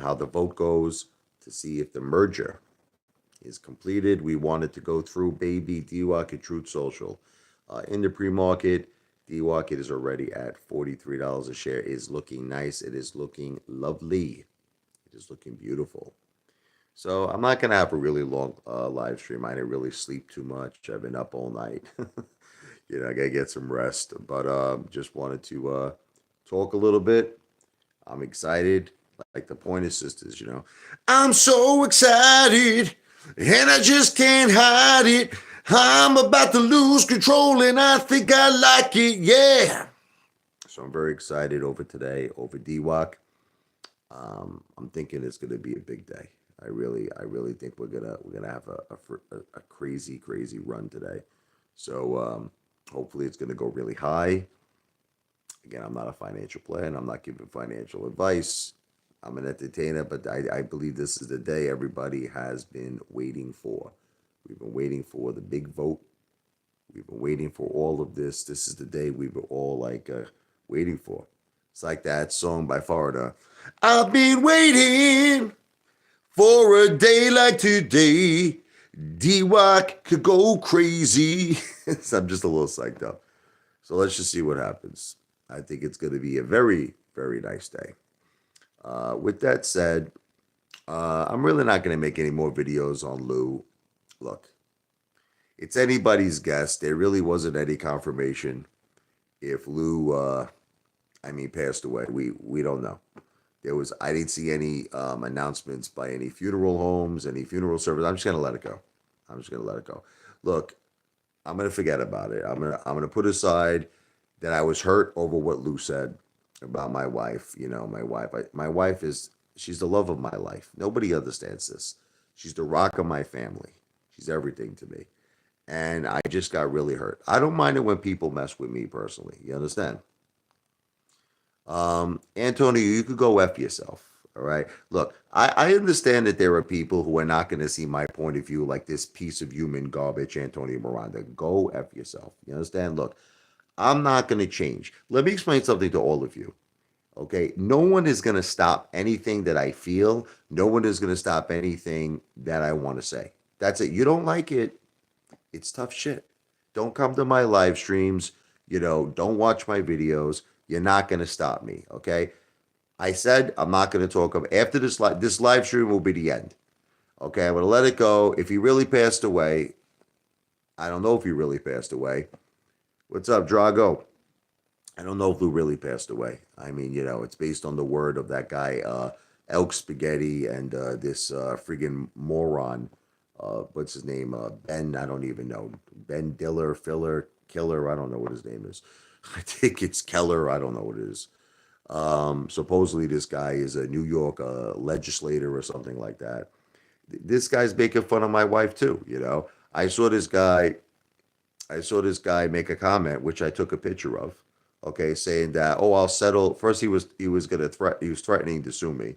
how the vote goes to see if the merger is completed. We wanted to go through baby DWAC and Truth Social. In the pre-market, DWAC is already at $43 a share. It is looking nice. It is looking lovely. It is looking beautiful. So I'm not gonna have a really long live stream. I didn't really sleep too much. I've been up all night. I gotta get some rest. But just wanted to talk a little bit. I'm excited, like the Pointer Sisters. I'm so excited, and I just can't hide it. I'm about to lose control, and I think I like it. Yeah. So I'm very excited over today, over DWAC. I'm thinking it's gonna be a big day. I really think we're gonna have a crazy, crazy run today. So hopefully it's gonna go really high. Again, I'm not a financial player and I'm not giving financial advice. I'm an entertainer, but I believe this is the day everybody has been waiting for. We've been waiting for the big vote. We've been waiting for all of this. This is the day we were all waiting for. It's like that song by Florida. I've been waiting for a day like today. DWAC could go crazy. So I'm just a little psyched up. So let's just see what happens. I think it's going to be a very, very nice day. With that said, I'm really not going to make any more videos on Lou. Look, it's anybody's guess. There really wasn't any confirmation if Lou, passed away. We don't know. I didn't see any announcements by any funeral homes, any funeral service. I'm just gonna let it go. I'm just gonna let it go. Look, I'm gonna forget about it. I'm gonna put aside that I was hurt over what Lou said about my wife. My wife she's the love of my life. Nobody understands this. She's the rock of my family. She's everything to me. And I just got really hurt. I don't mind it when people mess with me personally. You understand? Antonio, you could go F yourself. All right. Look, I understand that there are people who are not going to see my point of view like this piece of human garbage, Antonio Miranda. Go F yourself. You understand? Look, I'm not going to change. Let me explain something to all of you. Okay. No one is going to stop anything that I feel. No one is going to stop anything that I want to say. That's it. You don't like it. It's tough shit. Don't come to my live streams. Don't watch my videos. You're not going to stop me, okay? I said I'm not going to talk about after this live stream will be the end. Okay, I'm going to let it go. If he really passed away, I don't know if he really passed away. What's up, Drago? I don't know if Lou really passed away. It's based on the word of that guy, Elk Spaghetti, and this friggin' moron. What's his name? Ben, I don't even know. Ben Diller, Filler, Killer, I don't know what his name is. I think it's Keller. I don't know what it is. Supposedly, this guy is a New York legislator or something like that. This guy's making fun of my wife too. I saw this guy. Make a comment, which I took a picture of. Okay, saying that I'll settle. First, he was threatening to sue me,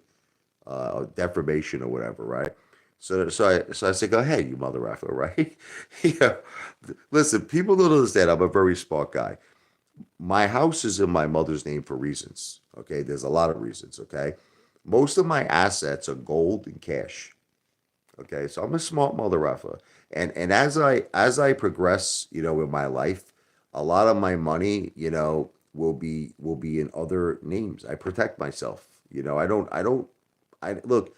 defamation or whatever, right? So I said, go ahead, you mother effer, right? Yeah. Listen, people don't understand. I'm a very smart guy. My house is in my mother's name for reasons. Okay, there's a lot of reasons. Okay, most of my assets are gold and cash. Okay, so I'm a smart mother effer, and as I progress, in my life, a lot of my money, will be in other names. I protect myself. I look.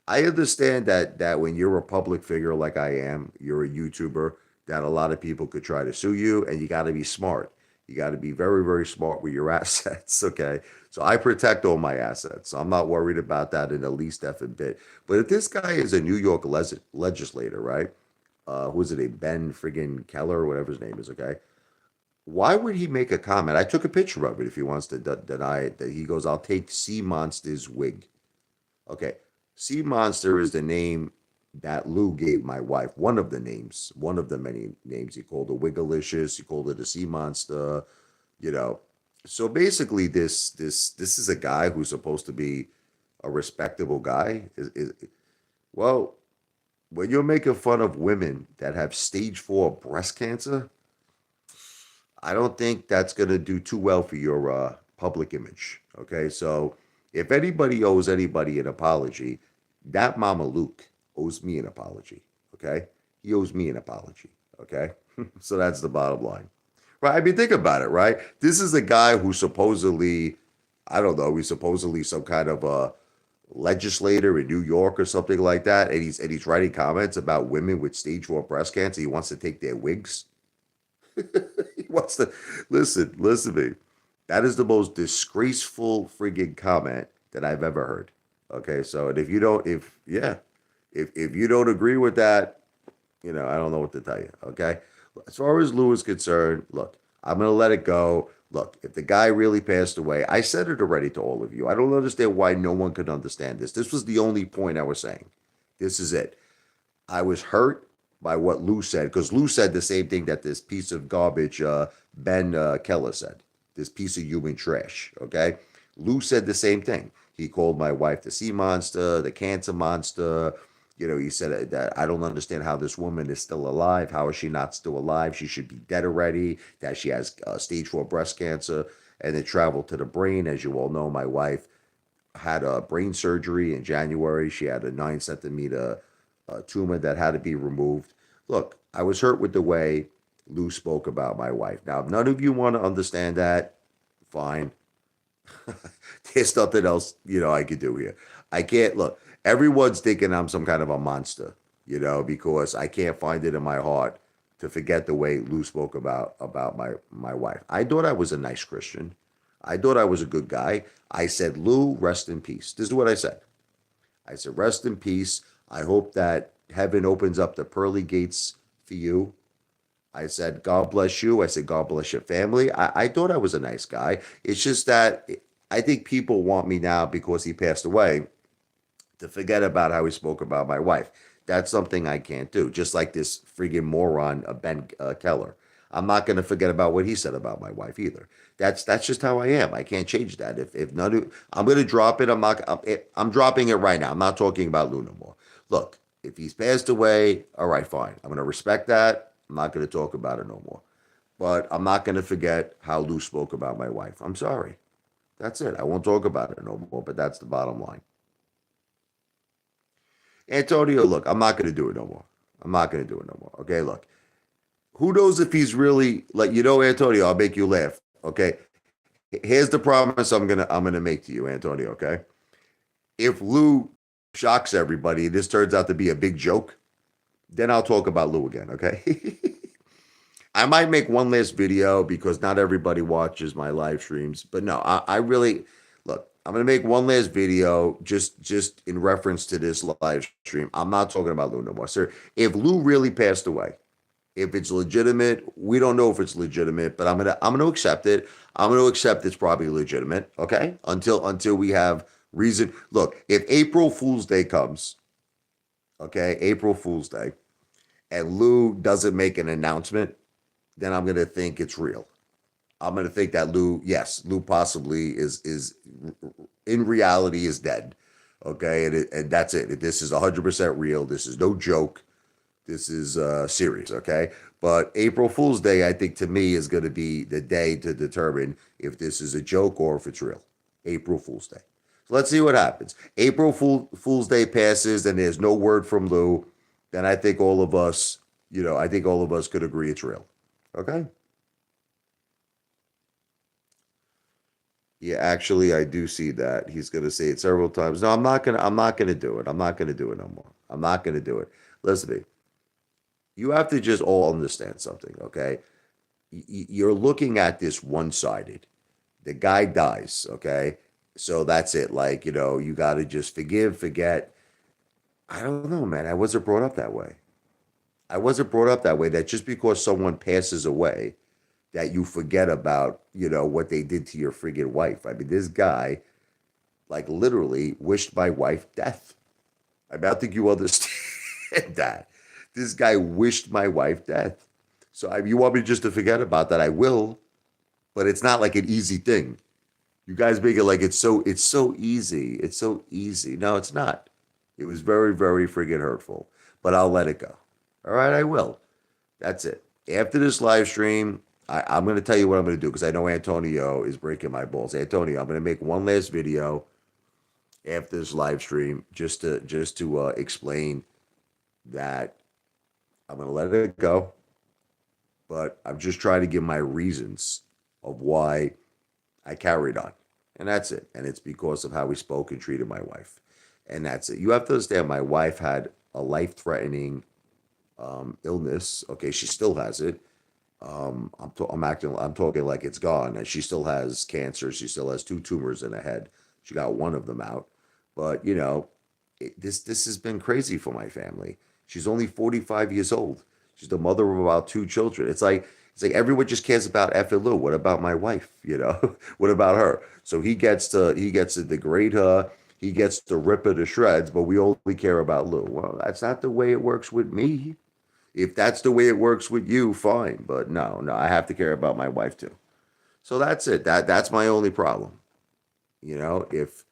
I understand that when you're a public figure like I am, you're a YouTuber, that a lot of people could try to sue you, and you got to be smart. You got to be very, very smart with your assets, okay? So I protect all my assets. So I'm not worried about that in the least effing bit. But if this guy is a New York legislator, right? Who is it? A Ben friggin' Keller, or whatever his name is, okay? Why would he make a comment? I took a picture of it if he wants to deny it. That he goes, I'll take Sea Monster's wig. Okay. Sea Monster is the name that Lou gave my wife. One of the names, one of the many names. He called her Wiggalicious. He called her the Sea Monster. You know. So basically, this is a guy who's supposed to be a respectable guy. Well, when you're making fun of women that have stage 4 breast cancer, I don't think that's going to do too well for your public image. Okay, so If anybody owes anybody an apology, that Mama Luke owes me an apology. Okay, he owes me an apology. Okay, so that's the bottom line, right? I mean, think about it, right? This is a guy who supposedly, I don't know, he's supposedly some kind of a legislator in New York or something like that, and he's writing comments about women with stage 4 breast cancer. He wants to take their wigs. He wants to listen to me. That is the most disgraceful friggin' comment that I've ever heard. Okay, so and if you don't, if yeah, if you don't agree with that, I don't know what to tell you. Okay, as far as Lou is concerned, look, I'm gonna let it go. Look, if the guy really passed away, I said it already to all of you. I don't understand why no one could understand this. This was the only point I was saying. This is it. I was hurt by what Lou said because Lou said the same thing that this piece of garbage Ben Keller said. This piece of human trash. Okay, Lou said the same thing. He called my wife the sea monster, the cancer monster. He said that I don't understand how this woman is still alive. How is she not still alive? She should be dead already. That she has stage 4 breast cancer and it traveled to the brain. As you all know, my wife had a brain surgery in January. She had a 9 centimeter tumor that had to be removed. Look, I was hurt with the way Lou spoke about my wife. Now, if none of you want to understand that, fine. There's nothing else, I could do here. I can't look. Everyone's thinking I'm some kind of a monster, because I can't find it in my heart to forget the way Lou spoke about my wife. I thought I was a nice Christian. I thought I was a good guy. I said, Lou, rest in peace. This is what I said. I said, rest in peace. I hope that heaven opens up the pearly gates for you. I said, God bless you. I said, God bless your family. I thought I was a nice guy. It's just that I think people want me now because he passed away to forget about how he spoke about my wife. That's something I can't do. Just like this friggin' moron, Ben Keller. I'm not going to forget about what he said about my wife either. That's just how I am. I can't change that. If none of, I'm going to drop it. I'm dropping it right now. I'm not talking about Lou no more. Look, if he's passed away, all right, fine. I'm going to respect that. I'm not going to talk about it no more. But I'm not going to forget how Lou spoke about my wife. I'm sorry. That's it. I won't talk about it no more, but that's the bottom line. Antonio, look, I'm not going to do it no more. I'm not going to do it no more. Okay, look. Who knows if he's really like, Antonio, I'll make you laugh. Okay. Here's the promise I'm gonna make to you, Antonio, okay? If Lou shocks everybody, this turns out to be a big joke, then I'll talk about Lou again, okay? I might make one last video because not everybody watches my live streams. But no, I really look. I'm gonna make one last video just in reference to this live stream. I'm not talking about Lou no more, sir. If Lou really passed away, if it's legitimate, we don't know if it's legitimate, but I'm gonna accept it. I'm gonna accept it's probably legitimate. Okay, until we have reason. Look, if April Fool's Day comes, okay, April Fool's Day, and Lou doesn't make an announcement, then I'm gonna think it's real. I'm gonna think that Lou possibly is in reality is dead. Okay, and that's it. This is 100% real. This is no joke. This is serious. Okay, but April Fool's Day, I think to me is going to be the day to determine if this is a joke or if it's real. April Fool's Day. So let's see what happens. Fool's Day passes and there's no word from Lou. Then I think all of us, I think all of us could agree it's real. Okay. Yeah, actually, I do see that. He's gonna say it several times. No, I'm not gonna do it. I'm not gonna do it no more. I'm not gonna do it. Listen to me. You have to just all understand something, okay? You're looking at this one-sided. The guy dies, okay? So that's it. Like, you gotta just forgive, forget. I don't know, man. I wasn't brought up that way. I wasn't brought up that way. That just because someone passes away, that you forget about, what they did to your friggin' wife. I mean, this guy, like, literally wished my wife death. I mean, I think you understand that. This guy wished my wife death. So you want me just to forget about that? I will, but it's not like an easy thing. You guys make it like it's so easy. It's so easy. No, it's not. It was very, very friggin' hurtful, but I'll let it go. All right, I will. That's it. After this live stream, I'm going to tell you what I'm going to do because I know Antonio is breaking my balls. Antonio, I'm going to make one last video. after this live stream just to explain that I'm gonna let it go, but I'm just trying to give my reasons of why I carried on. And that's it. And it's because of how we spoke and treated my wife. And that's it. You have to understand my wife had a life-threatening illness. Okay, she still has it. I'm talking like it's gone. And she still has cancer. She still has two tumors in her head. She got one of them out. But this has been crazy for my family. She's only 45 years old. She's the mother of about two children. It's like everyone just cares about F and Lou. What about my wife? What about her? So he gets to degrade her. He gets to rip her to shreds, but we only care about Lou. Well, that's not the way it works with me. If that's the way it works with you, fine. But no, no, I have to care about my wife too. So that's it. That's my only problem. You know, if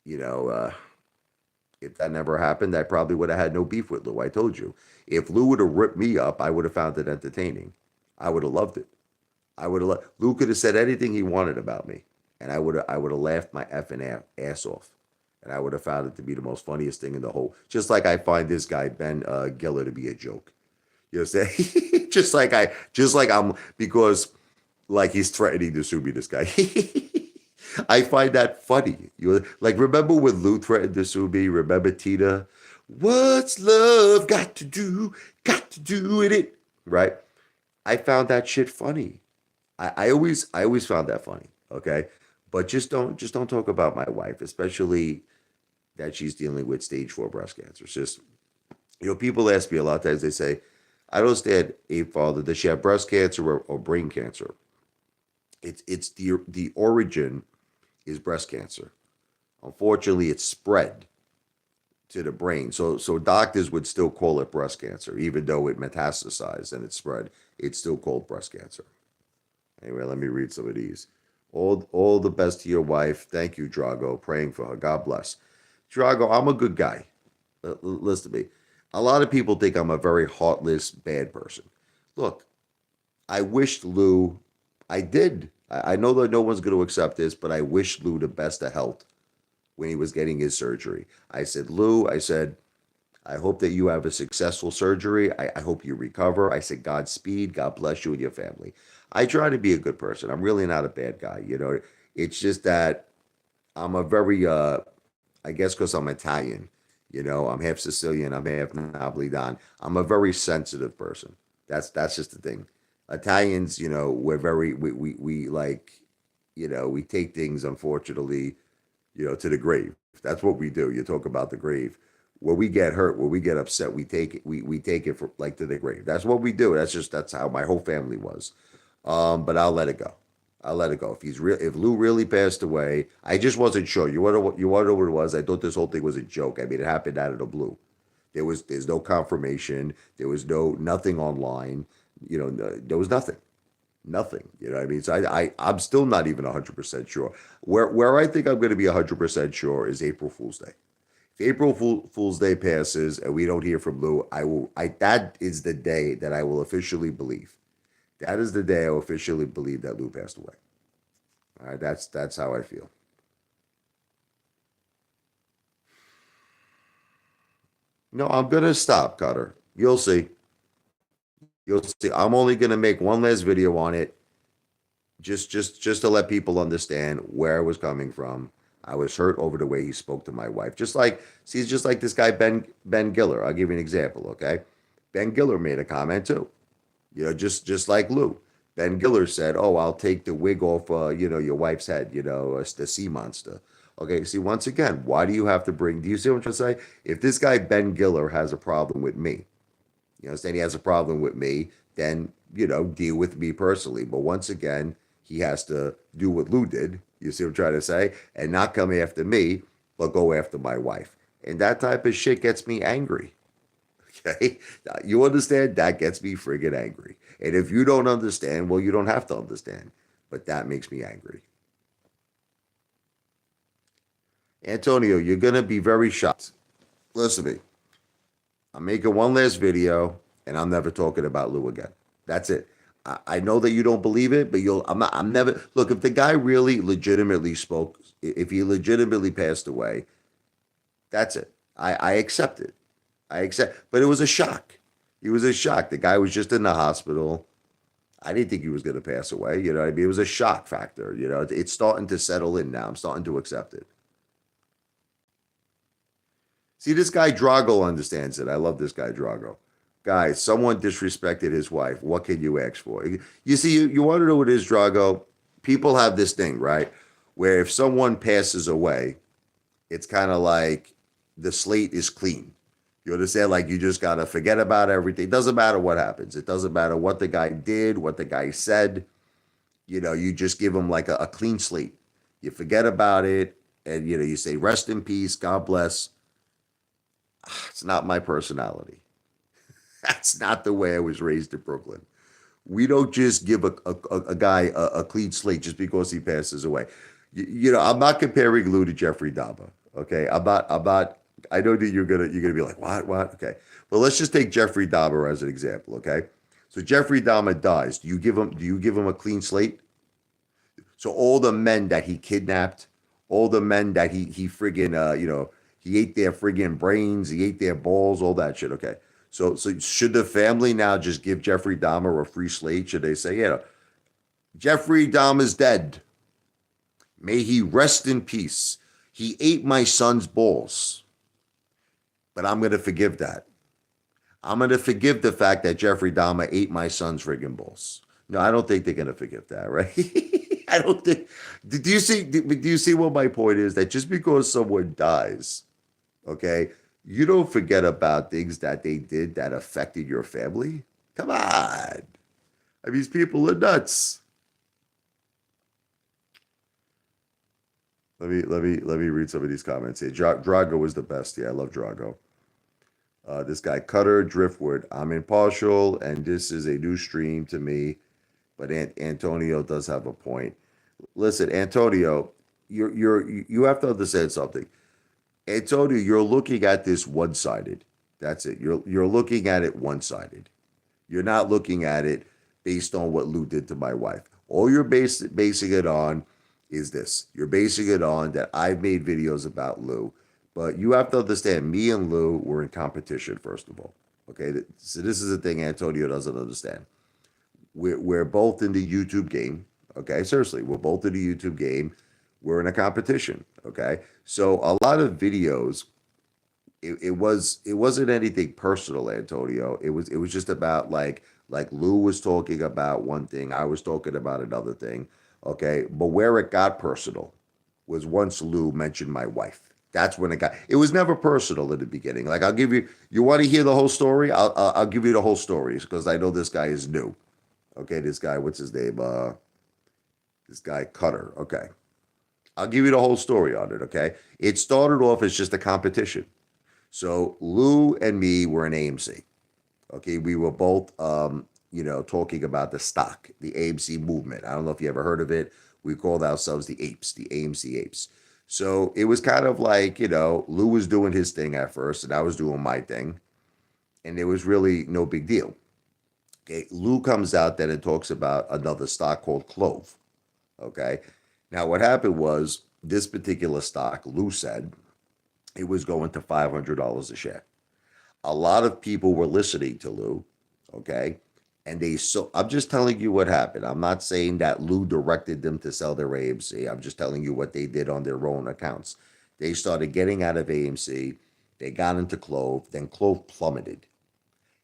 you know, if that never happened, I probably would have had no beef with Lou. I told you. If Lou would have ripped me up, I would have found it entertaining. I would have loved it. Lou could have said anything he wanted about me, and I would have laughed my effing ass off, and I would have found it to be the most funniest thing in the whole. Just like I find this guy Ben Giller to be a joke. You know what I'm saying? just like I'm because like he's threatening to sue me. This guy. I find that funny. Like remember when Lou threatened to sue me? Remember Tina? What's love got to do? Got to do with it, right? I found that shit funny. I always found that funny. Okay, but just don't talk about my wife, especially that she's dealing with stage 4 breast cancer. It's just people ask me a lot of times. They say, I don't understand, Apefather, does she have breast cancer or brain cancer? It's the origin is breast cancer. Unfortunately, it's spread to the brain. So doctors would still call it breast cancer, even though it metastasized and it spread. It's still called breast cancer. Anyway, let me read some of these. All the best to your wife. Thank you, Drago. Praying for her. God bless. Drago, I'm a good guy. Listen to me. A lot of people think I'm a very heartless, bad person. Look, I wished Lou, I did. I know that no one's going to accept this, but I wish Lou the best of health when he was getting his surgery. I said, Lou, I said, I hope that you have a successful surgery. I hope you recover. I said, Godspeed. God bless you and your family. I try to be a good person. I'm really not a bad guy. It's just that I'm a very, I guess because I'm Italian, I'm half Sicilian, I'm half Napolitan. I'm a very sensitive person. That's just the thing. Italians, we're very, we like, we take things, unfortunately, to the grave. That's what we do. You talk about the grave. When we get hurt, when we get upset, we take it. We take it for like to the grave. That's what we do. That's how my whole family was. But I'll let it go. I'll let it go. If Lou really passed away, I just wasn't sure. You want to know what it was? I thought this whole thing was a joke. I mean, it happened out of the blue. There's no confirmation. There was nothing online. There was nothing. Nothing. You know what I mean? So I'm still not even 100% sure. Where I think I'm going to be 100% sure is April Fool's Day. If Fool's Day passes and we don't hear from Lou, that is the day that I will officially believe. That is the day I will officially believe that Lou passed away. All right, that's how I feel. No, I'm gonna stop, Cutter. You'll see. You'll see. I'm only gonna make one last video on it, just to let people understand where I was coming from. I was hurt over the way he spoke to my wife. Just like this guy Ben Giller. I'll give you an example, okay? Ben Giller made a comment too. Just like Lou. Ben Giller said, "Oh, I'll take the wig off, your wife's head, the sea monster." Okay, see, once again, why do you have to bring? Do you see what I'm trying to say? If this guy Ben Giller has a problem with me, saying he has a problem with me, then deal with me personally. But once again, he has to do what Lou did. You see what I'm trying to say, and not come after me, but go after my wife. And that type of shit gets me angry. Okay. Now, you understand? That gets me friggin' angry. And if you don't understand, well, you don't have to understand. But that makes me angry. Antonio, you're going to be very shocked. Listen to me. I'm making one last video and I'm never talking about Lou again. That's it. I know that you don't believe it, but I'm never, look, if the guy really legitimately spoke If he legitimately passed away, that's it. I accept it. I accept, but it was a shock. It was a shock. The guy was just in the hospital. I didn't think he was going to pass away. You know what I mean? It was a shock factor. You know, it's starting to settle in now. I'm starting to accept it. See, this guy Drago understands it. I love this guy Drago. Guys, someone disrespected his wife. What can you ask for? You see, you want to know what it is, Drago? People have this thing, right? Where if someone passes away, it's kind of like the slate is clean. You understand? Like you just got to forget about everything. It doesn't matter what happens. It doesn't matter what the guy did, what the guy said. You know, you just give him like a clean slate. You forget about it. And, you know, you say, rest in peace. God bless. It's not my personality. That's not the way I was raised in Brooklyn. We don't just give a guy a clean slate just because he passes away. You know, I'm not comparing Lou to Jeffrey Dahmer. Okay, I'm not. I know that you're gonna be like, what? Okay, but let's just take Jeffrey Dahmer as an example. Okay, so Jeffrey Dahmer dies. Do you give him a clean slate? So all the men that he kidnapped, all the men that he friggin' he ate their friggin' brains, he ate their balls, all that shit. Okay. So should the family now just give Jeffrey Dahmer a free slate? Should they say, yeah, Jeffrey Dahmer's dead. May he rest in peace. He ate my son's balls. But I'm going to forgive that. I'm going to forgive the fact that Jeffrey Dahmer ate my son's friggin' balls. No, I don't think they're going to forgive that, right? I don't think. Do you see what my point is? That just because someone dies, okay, you don't forget about things that they did that affected your family. Come on. I mean, these people are nuts. Let me read some of these comments here. Drago was the best. Yeah, I love Drago. This guy Cutter Driftwood. I'm impartial, and this is a new stream to me. But Antonio does have a point. Listen, Antonio, you have to understand something. Antonio, you're looking at this one-sided. That's it. You're looking at it one-sided. You're not looking at it based on what Lou did to my wife. All you're basing it on is this. You're basing it on that I've made videos about Lou, but you have to understand me and Lou were in competition, first of all. Okay, so this is the thing Antonio doesn't understand. We're both in the YouTube game. Okay, seriously, we're both in the YouTube game. We're in a competition. Okay, so a lot of videos, it wasn't anything personal, Antonio. It was just about like Lou was talking about one thing, I was talking about another thing. Okay, but where it got personal was once Lou mentioned my wife. That's when it got. It was never personal in the beginning. Like I'll give you. You want to hear the whole story? I'll give you the whole story because I know this guy is new. Okay, this guy, what's his name? This guy Cutter. Okay, I'll give you the whole story on it. Okay, it started off as just a competition. So Lou and me were in AMC. Okay, we were both, talking about the stock, the AMC movement. I don't know if you ever heard of it. We called ourselves the Apes, the AMC Apes. So it was kind of like, Lou was doing his thing at first, and I was doing my thing, and it was really no big deal. Okay, Lou comes out then and talks about another stock called Clove. Okay, now what happened was this particular stock, Lou said, it was going to $500 a share. A lot of people were listening to Lou, okay? And I'm just telling you what happened. I'm not saying that Lou directed them to sell their AMC. I'm just telling you what they did on their own accounts. They started getting out of AMC. They got into Clove. Then Clove plummeted.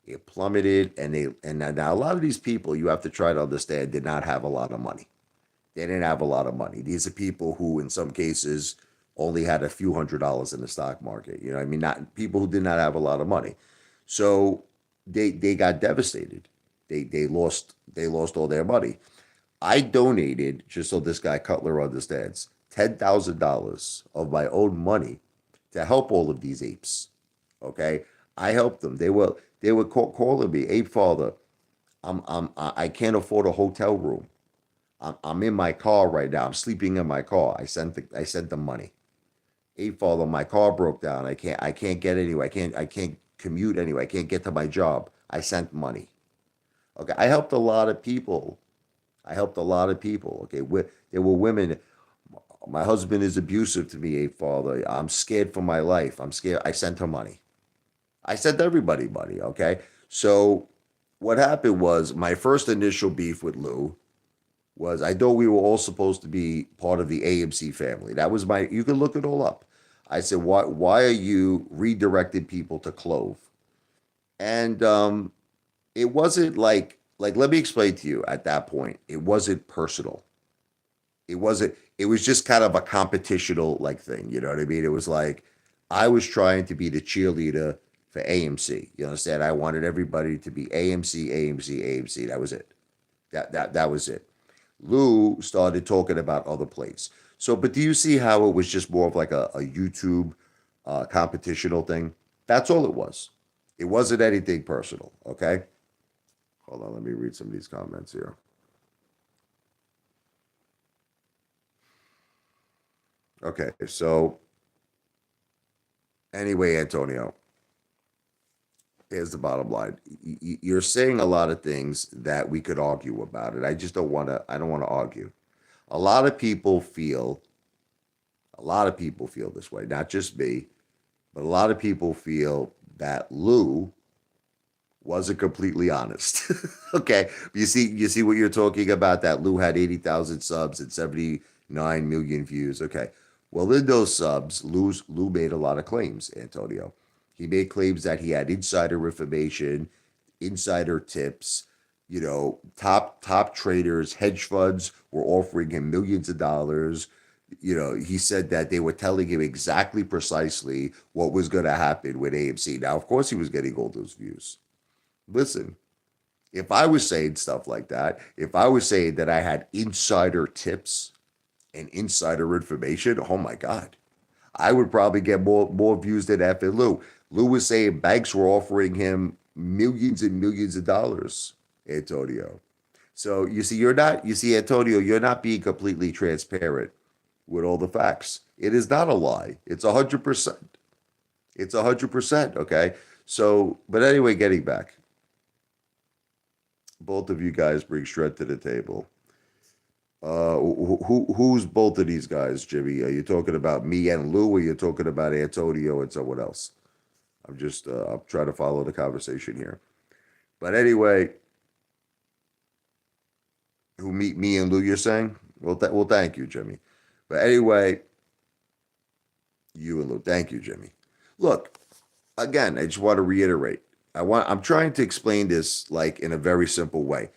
It plummeted, and now a lot of these people, you have to try to understand, did not have a lot of money. They didn't have a lot of money. These are people who, in some cases, only had a few $100s in the stock market. You know what I mean? Not people who did not have a lot of money. So they got devastated. They lost all their money. I donated, just so this guy Cutler understands, $10,000 of my own money to help all of these apes. Okay? I helped them. They were calling me, Apefather, I can't afford a hotel room. I'm in my car right now. I'm sleeping in my car. I sent the money. Apefather, my car broke down. I can't get anywhere. I can't commute anywhere. I can't get to my job. I sent money. Okay, I helped a lot of people. Okay, there were women. My husband is abusive to me, Apefather. I'm scared for my life. I'm scared. I sent her money. I sent everybody money. Okay. So what happened was my first initial beef with Lou was I thought we were all supposed to be part of the AMC family. That was my, you can look it all up. I said, why are you redirecting people to Clove? And it wasn't like, let me explain to you at that point, it wasn't personal. It wasn't, it was just kind of a competitional like thing. You know what I mean? It was like, I was trying to be the cheerleader for AMC. You understand? I wanted everybody to be AMC, AMC, AMC. That was it. That was it. Lou started talking about other plays. So, but do you see how it was just more of like a YouTube competitional thing? That's all it was. It wasn't anything personal. Okay. Hold on. Let me read some of these comments here. Okay. So, anyway, Antonio, here's the bottom line. You're saying a lot of things that we could argue about it. I just don't want to, I don't want to argue. A lot of people feel, a lot of people feel this way, not just me, but a lot of people feel that Lou wasn't completely honest. Okay. You see what you're talking about, that Lou had 80,000 subs and 79 million views. Okay. Well, in those subs, Lou made a lot of claims, Antonio. He made claims that he had insider information, insider tips, top traders, hedge funds were offering him millions of dollars. He said that they were telling him exactly precisely what was going to happen with AMC. Now, of course, he was getting all those views. Listen, if I was saying stuff like that, if I was saying that I had insider tips and insider information, oh my God, I would probably get more views than F and Lou. Lou was saying banks were offering him millions and millions of dollars, Antonio. So you see, Antonio, you're not being completely transparent with all the facts. It is not a lie. It's 100%. It's 100%. Okay. So, but anyway, getting back, both of you guys bring Shred to the table. Who's both of these guys, Jimmy? Are you talking about me and Lou, or are you talking about Antonio and someone else? I'm trying to follow the conversation here. But anyway, who meet me and Lou? You're saying? Well, thank you, Jimmy. But anyway, you and Lou, thank you, Jimmy. Look, again, I just want to reiterate. I'm trying to explain this like in a very simple way.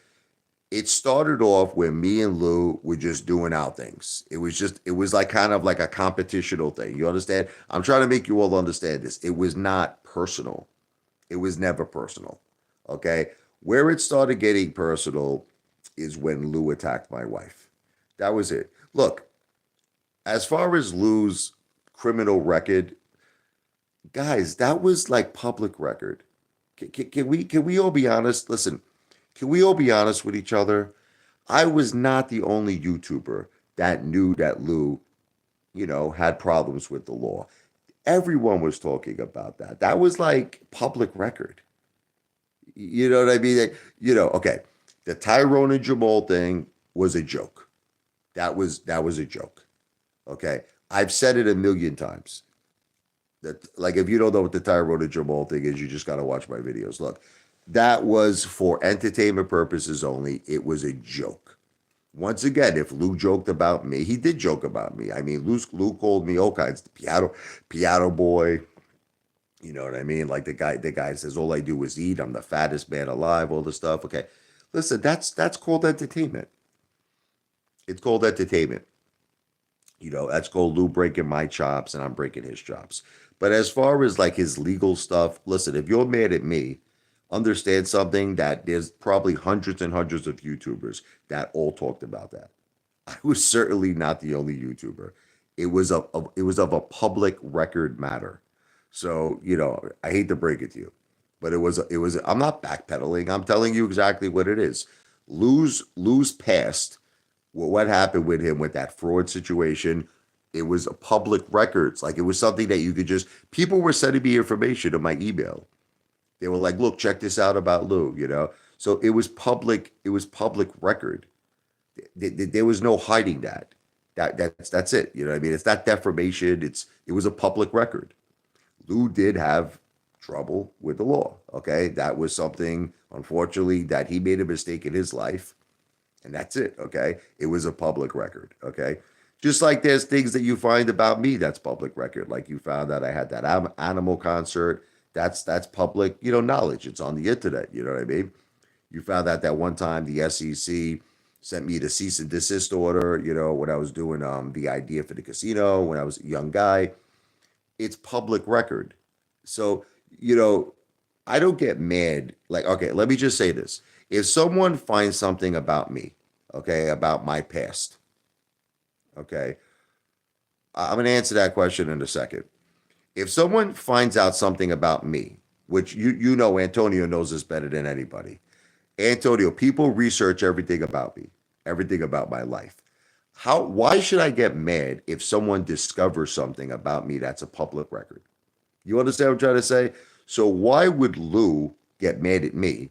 It started off when me and Lou were just doing our things. It was like kind of like a competitional thing. You understand? I'm trying to make you all understand this. It was not personal. It was never personal. Okay. Where it started getting personal is when Lou attacked my wife. That was it. Look, as far as Lou's criminal record, guys, that was like public record. Can we all be honest? Listen, can we all be honest with each other? I was not the only YouTuber that knew that Lou, had problems with the law. Everyone was talking about that. That was like public record. You know what I mean? Okay. The Tyrone and Jamal thing was a joke. That was a joke. Okay. I've said it a million times. That, like, if you don't know what the Tyrone and Jamal thing is, you just gotta watch my videos. Look, that was for entertainment purposes only. It was a joke. Once again, if Lou joked about me, he did joke about me. I mean, Lou called me all kinds, piano boy. You know what I mean? Like the guy says, all I do is eat. I'm the fattest man alive. All this stuff. Okay, listen, that's called entertainment. It's called entertainment. That's called Lou breaking my chops and I'm breaking his chops. But as far as like his legal stuff, listen, if you're mad at me, understand something, that there's probably hundreds and hundreds of YouTubers that all talked about that. I was certainly not the only YouTuber. It was of a public record matter. So, I hate to break it to you, but I'm not backpedaling. I'm telling you exactly what it is. Lose past what happened with him with that fraud situation. It was a public records. Like, it was something that you could just, people were sending me information to my email. They were like, look, check this out about Lou. So it was public record. There was no hiding that. That's it. You know what I mean? It's not defamation. It was a public record. Lou did have trouble with the law. Okay, that was something, unfortunately, that he made a mistake in his life, and that's it. Okay, it was a public record. Okay, just like there's things that you find about me that's public record, like you found out I had that animal concert. That's public, knowledge. It's on the internet. You know what I mean? You found out that one time the SEC sent me the cease and desist order. When I was doing the idea for the casino when I was a young guy. It's public record. So, I don't get mad. Like, okay, let me just say this. If someone finds something about me, okay, about my past, okay, I'm going to answer that question in a second. If someone finds out something about me, which Antonio knows this better than anybody. Antonio, people research everything about me, everything about my life. Why should I get mad if someone discovers something about me that's a public record? You understand what I'm trying to say? So why would Lou get mad at me,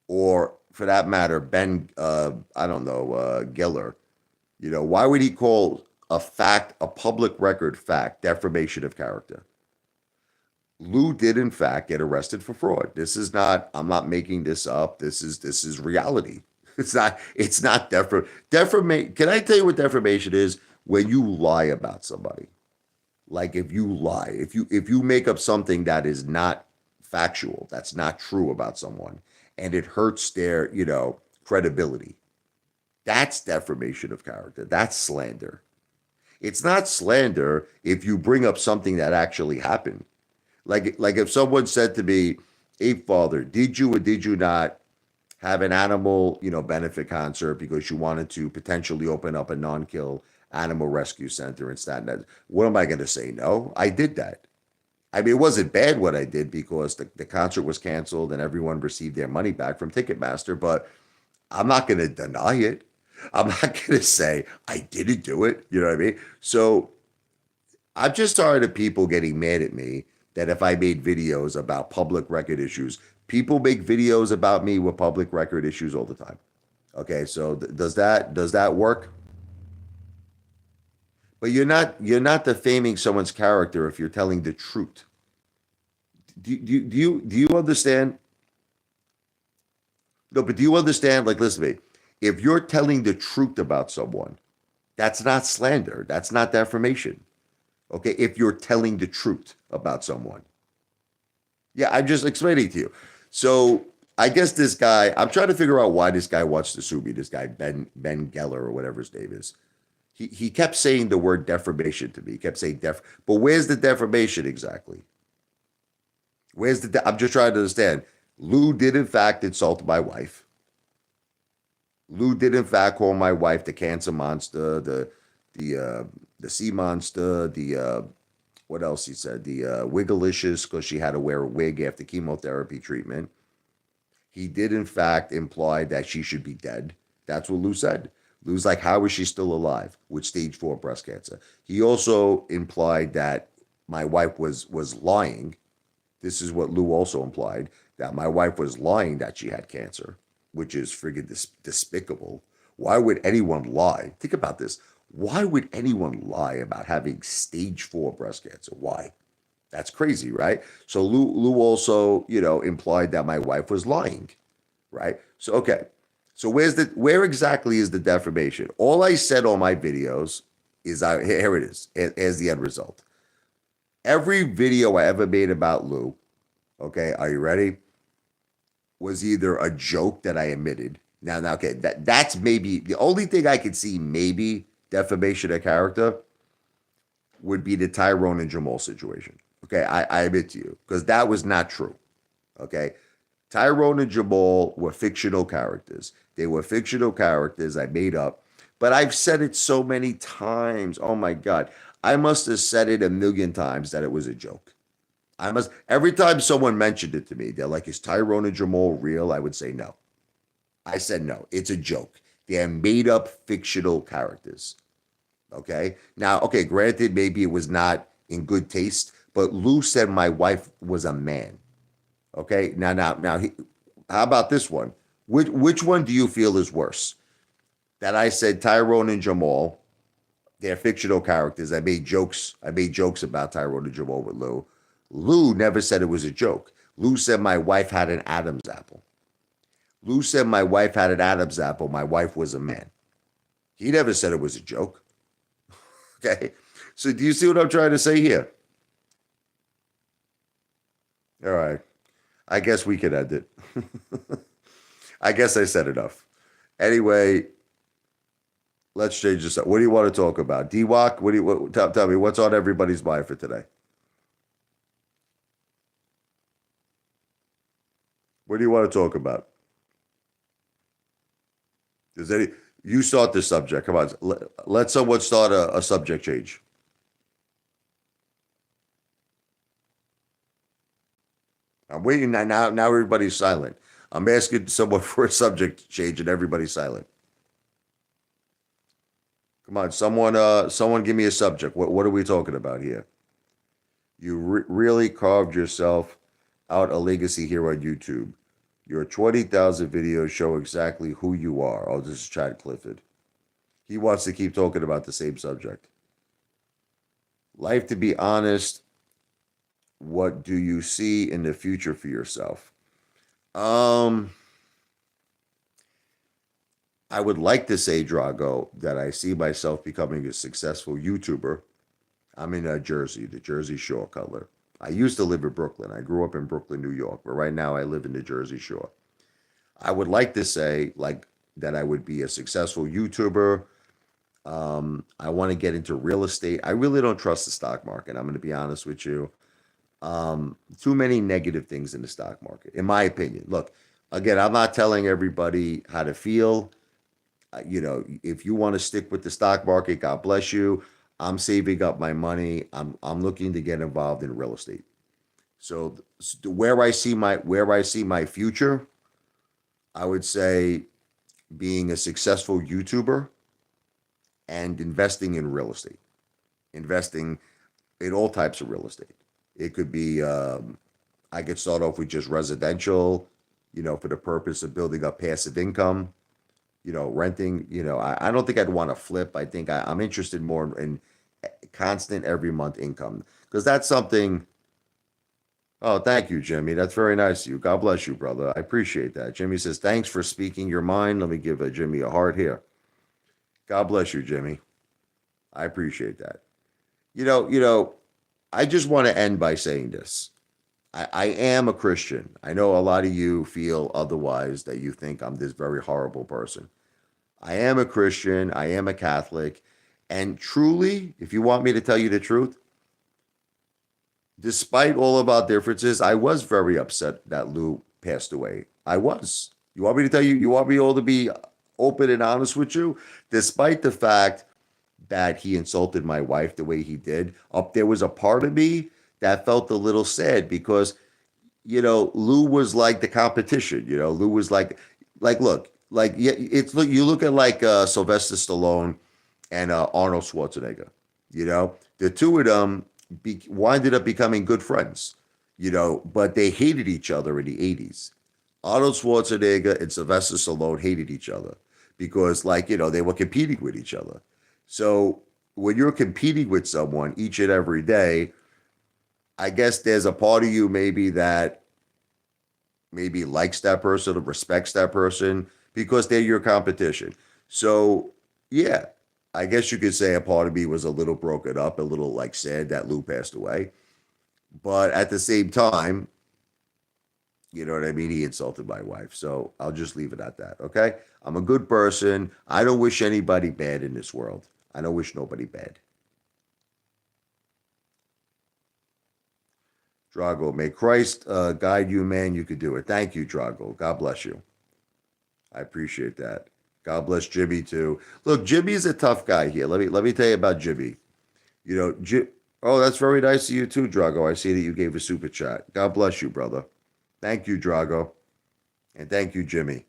or for that matter, Ben, I don't know, Geller? Why would he call a fact, a public record fact, defamation of character? Lou did in fact get arrested for fraud. I'm not making this up. This is reality. It's not defamation. Can I tell you what defamation is? When you lie about somebody. Like if you lie, if you make up something that is not factual, that's not true about someone, and it hurts their, credibility. That's defamation of character. That's slander. It's not slander if you bring up something that actually happened. Like if someone said to me, Apefather, did you or did you not have an animal, benefit concert because you wanted to potentially open up a non-kill animal rescue center in Staten Island? What am I going to say? No, I did that. I mean, it wasn't bad what I did because the concert was canceled and everyone received their money back from Ticketmaster, but I'm not going to deny it. I'm not going to say I didn't do it. You know what I mean? So I'm just tired of people getting mad at me that if I made videos about public record issues, people make videos about me with public record issues all the time. Okay, so does that work? But you're not defaming someone's character if you're telling the truth. Do you understand? No, but do you understand? Like, listen to me. If you're telling the truth about someone, that's not slander. That's not defamation. Okay, if you're telling the truth about someone. Yeah, I'm just explaining to you. So I guess this guy, I'm trying to figure out why this guy wants to sue me. This guy, Ben Geller or whatever his name is. He kept saying the word defamation to me. He kept saying but where's the defamation exactly? I'm just trying to understand. Lou did in fact insult my wife. Lou did in fact call my wife the cancer monster, the sea monster, what else he said? The wigglicious because she had to wear a wig after chemotherapy treatment. He did in fact imply that she should be dead. That's what Lou said. Lou's like, how is she still alive with stage 4 breast cancer? He also implied that my wife was lying. This is what Lou also implied, that my wife was lying that she had cancer, which is friggin' despicable. Why would anyone lie? Think about this. Why would anyone lie about having stage 4 breast cancer? Why? That's crazy, right? So Lou also, implied that my wife was lying, right? So, okay. So where exactly is the defamation? All I said on my videos is, here it is, as the end result. Every video I ever made about Lou, okay, are you ready? Was either a joke that I admitted. Now, okay, that's maybe the only thing I could see maybe defamation of character would be the Tyrone and Jamal situation. Okay, I admit to you, because that was not true. Okay, Tyrone and Jamal were fictional characters. They were fictional characters I made up, but I've said it so many times. Oh my God, I must have said it a million times that it was a joke. Every time someone mentioned it to me, they're like, is Tyrone and Jamal real? I would say no. I said no, it's a joke. They're made up fictional characters. Okay. Now, okay, granted, maybe it was not in good taste, but Lou said my wife was a man. Okay. Now, how about this one? Which one do you feel is worse? That I said Tyrone and Jamal, They're fictional characters. I made jokes. I made jokes about Tyrone and Jamal with Lou. Lou never said it was a joke. Lou said my wife had an Adam's apple. Lou said my wife had an Adam's apple. My wife was a man. He never said it was a joke. Okay. So do you see what I'm trying to say here? All right. I guess we can end it. I guess I said enough. Anyway, let's change this up. What do you want to talk about? DWAC, tell me what's on everybody's mind for today? What do you want to talk about? You start the subject. Come on. Let someone start a subject change. I'm waiting now everybody's silent. I'm asking someone for a subject change and everybody's silent. Come on, someone give me a subject. What are we talking about here? You really carved yourself out a legacy here on YouTube. Your 20,000 videos show exactly who you are. Oh, this is Chad Clifford. He wants to keep talking about the same subject. Life, to be honest, what do you see in the future for yourself? I would like to say, Drago, that I see myself becoming a successful YouTuber. I'm in Jersey, the Jersey Shore color. I used to live in Brooklyn. I grew up in Brooklyn, New York, but right now I live in the Jersey Shore. I would like to say like that I would be a successful YouTuber. I want to get into real estate. I really don't trust the stock market. I'm going to be honest with you. Too many negative things in the stock market, in my opinion. Look, again, I'm not telling everybody how to feel. If you want to stick with the stock market, God bless you. I'm saving up my money. I'm looking to get involved in real estate. So where I see my future, I would say being a successful YouTuber and investing in real estate, investing in all types of real estate. It could be, I could start off with just residential, for the purpose of building up passive income, renting. I don't think I'd want to flip. I think I'm interested more in constant every month income because that's something. Oh, thank you, Jimmy. That's very nice of you. God bless you, brother. I appreciate that. Jimmy says, thanks for speaking your mind. Let me give Jimmy a heart here. God bless you, Jimmy. I appreciate that. I just want to end by saying this. I am a Christian. I know a lot of you feel otherwise, that you think I'm this very horrible person. I am a Christian. I am a Catholic. And truly, if you want me to tell you the truth, despite all of our differences, I was very upset that Lou passed away. I was. You want me to tell you? You want me all to be open and honest with you? Despite the fact that he insulted my wife the way he did, there was a part of me that felt a little sad because, Lou was like the competition. Lou was look, yeah, you look at Sylvester Stallone and Arnold Schwarzenegger. The two of them winded up becoming good friends, but they hated each other in the 80s. Arnold Schwarzenegger and Sylvester Stallone hated each other because, they were competing with each other. So when you're competing with someone each and every day, I guess there's a part of you maybe that maybe likes that person or respects that person because they're your competition. So, yeah, I guess you could say a part of me was a little broken up, a little sad that Lou passed away. But at the same time, you know what I mean? He insulted my wife. So I'll just leave it at that. Okay. I'm a good person. I don't wish anybody bad in this world. I don't wish nobody bad. Drago, may Christ guide you, man. You could do it. Thank you, Drago. God bless you. I appreciate that. God bless Jimmy too. Look, Jimmy's a tough guy here. Let me tell you about Jimmy. Oh, that's very nice of you too, Drago. I see that you gave a super chat. God bless you, brother. Thank you, Drago, and thank you, Jimmy.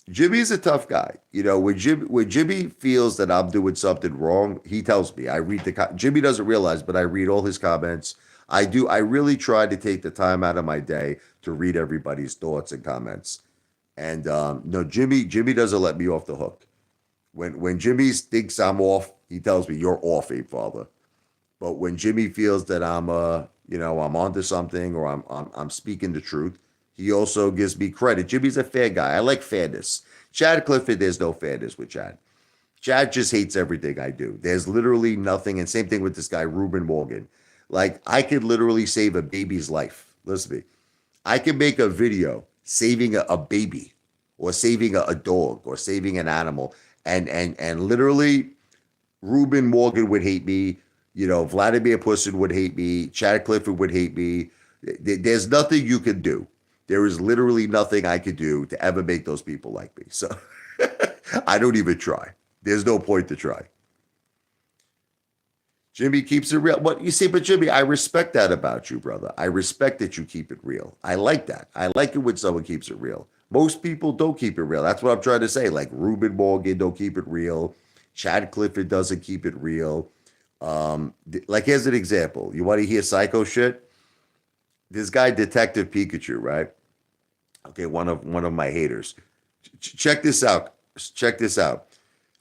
Jimmy's a tough guy. When Jimmy feels that I'm doing something wrong, he tells me. I read Jimmy doesn't realize, but I read all his comments. I do. I really try to take the time out of my day to read everybody's thoughts and comments. And no, Jimmy doesn't let me off the hook. When Jimmy thinks I'm off, He tells me you're off, Apefather. But when Jimmy feels that I'm onto something or I'm speaking the truth, he also gives me credit. Jimmy's a fair guy. I like fairness. Chad Clifford, there's no fairness with Chad. Chad just hates everything I do. There's literally nothing. And same thing with this guy, Ruben Morgan. Like, I could literally save a baby's life. Listen to me. I can make a video saving a baby or saving a dog or saving an animal. And literally, Ruben Morgan would hate me. Vladimir Putin would hate me. Chad Clifford would hate me. There's nothing you can do. There is literally nothing I could do to ever make those people like me. So I don't even try. There's no point to try. Jimmy keeps it real. What you see, but Jimmy, I respect that about you, brother. I respect that you keep it real. I like that. I like it when someone keeps it real. Most people don't keep it real. That's what I'm trying to say. Like Ruben Morgan don't keep it real. Chad Clifford doesn't keep it real. Like here's an example. You want to hear psycho shit? This guy, Detective Pikachu, right? Okay, one of my haters. Check this out. Check this out.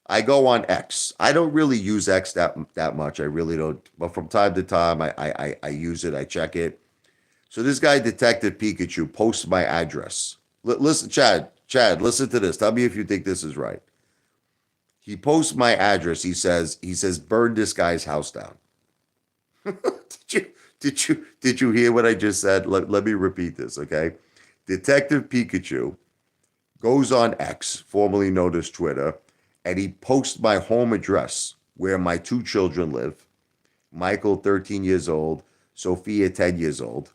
I go on X. I don't really use X that much. I really don't. But from time to time, I use it. I check it. So this guy, Detective Pikachu, posts my address. Listen, Chad, listen to this. Tell me if you think this is right. He posts my address. He says, burn this guy's house down. Did you hear what I just said? Let me repeat this, okay? Detective Pikachu goes on X, formerly known as Twitter, and he posts my home address where my two children live. Michael, 13 years old, Sophia, 10 years old.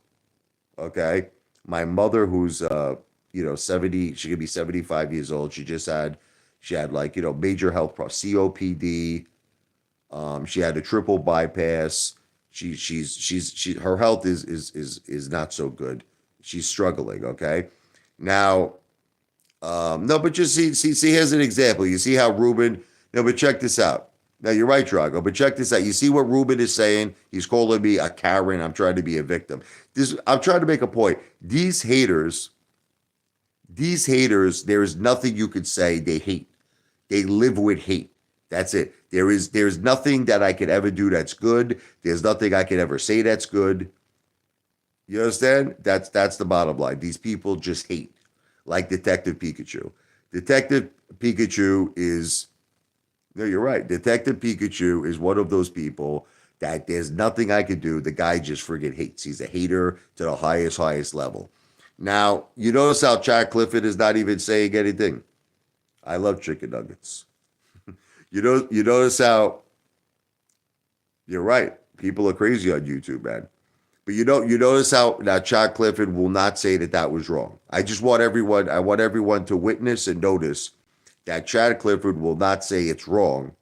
Okay. My mother, who's 70, she could be 75 years old. She had like, major health problems, COPD. She had a triple bypass. Her health is not so good. She's struggling. Okay. Now, no, but just see, here's an example. You see how Ruben, no, but check this out. Now, you're right, Drago, but check this out. You see what Ruben is saying? He's calling me a Karen. I'm trying to be a victim. I'm trying to make a point. These haters, there is nothing you could say they hate. They live with hate. That's it. There's nothing that I could ever do that's good. There's nothing I could ever say that's good. You understand? That's the bottom line. These people just hate. Like Detective Pikachu. Detective Pikachu is, no, you're right. Detective Pikachu is one of those people that there's nothing I could do. The guy just friggin' hates. He's a hater to the highest level. Now, you notice how Chad Clifford is not even saying anything. I love chicken nuggets. You notice how, you're right. People are crazy on YouTube, man. But you notice how now Chad Clifford will not say that was wrong. I want everyone to witness and notice that Chad Clifford will not say it's wrong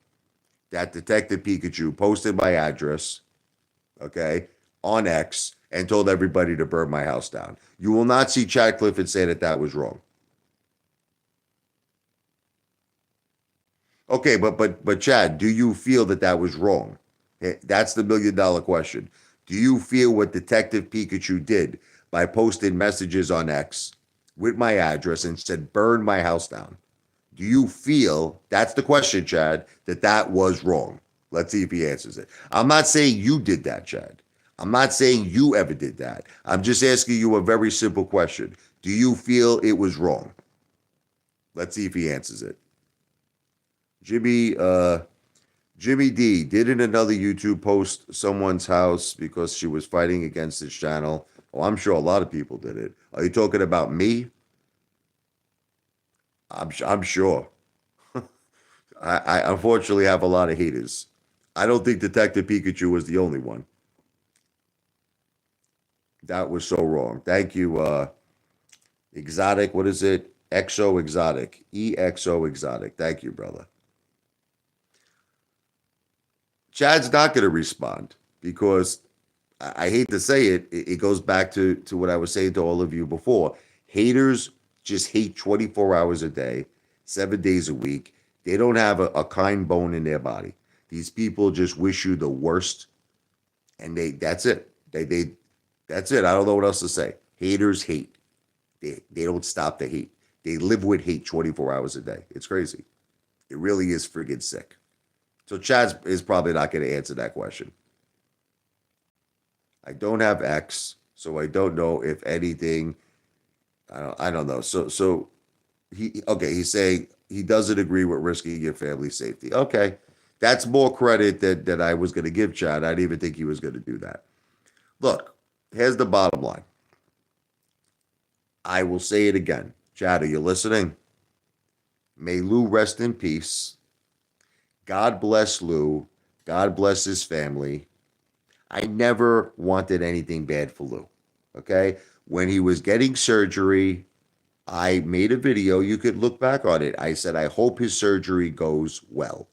that Detective Pikachu posted my address, okay, on X and told everybody to burn my house down. You will not see Chad Clifford say that was wrong. Okay, but Chad, do you feel that was wrong? That's the $1 million question. Do you feel what Detective Pikachu did by posting messages on X with my address and said, burn my house down? Do you feel, that's the question, Chad, that was wrong? Let's see if he answers it. I'm not saying you did that, Chad. I'm not saying you ever did that. I'm just asking you a very simple question. Do you feel it was wrong? Let's see if he answers it. Jimmy D, didn't another YouTube post someone's house because she was fighting against his channel? Oh, I'm sure a lot of people did it. Are you talking about me? I'm sure. I unfortunately have a lot of haters. I don't think Detective Pikachu was the only one. That was so wrong. Thank you, Exotic. What is it? Exo Exotic. EXO Exotic. Thank you, brother. Chad's not going to respond because I hate to say it. It goes back to what I was saying to all of you before. Haters just hate 24 hours a day, 7 days a week. They don't have a kind bone in their body. These people just wish you the worst, and that's it. That's it. I don't know what else to say. Haters hate. They don't stop the hate. They live with hate 24 hours a day. It's crazy. It really is friggin' sick. So Chad is probably not going to answer that question. I don't have X, so I don't know if anything. I don't know. So he's saying he doesn't agree with risking your family's safety. Okay, that's more credit that I was going to give Chad. I didn't even think he was going to do that. Look, here's the bottom line. I will say it again. Chad, are you listening? May Lou rest in peace. God bless Lou. God bless his family. I never wanted anything bad for Lou. Okay? When he was getting surgery, I made a video. You could look back on it. I said, I hope his surgery goes well.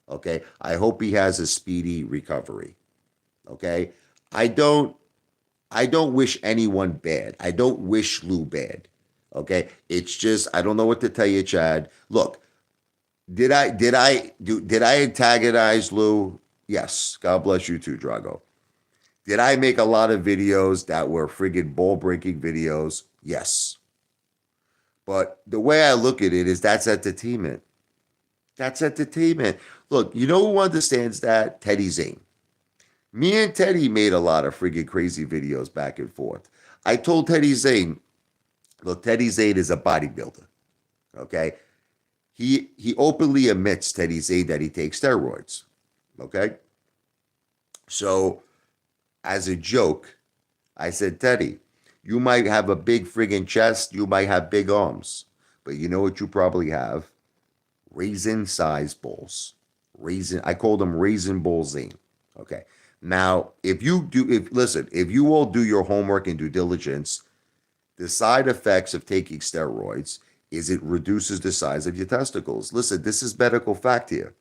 Okay? I hope he has a speedy recovery. Okay? I don't I don't wish anyone bad. I don't wish Lou bad. Okay? It's just I don't know what to tell you, Chad. Look, did I antagonize Lou? Yes. God bless you too, Drago. Did I make a lot of videos that were friggin' ball breaking videos? Yes. But the way I look at it is that's entertainment. That's entertainment. Look, you know who understands that? Teddy Zane. Me and Teddy made a lot of friggin' crazy videos back and forth. I told Teddy Zane, look, Teddy Zane is a bodybuilder. Okay. He openly admits, Teddy Zane, that he takes steroids. Okay. So as a joke, I said, Teddy, you might have a big friggin' chest, you might have big arms, but you know what you probably have? Raisin sized balls. I called them raisin ball Zane. Okay. Now, if you all do your homework and due diligence, the side effects of taking steroids is it reduces the size of your testicles. Listen, this is medical fact here.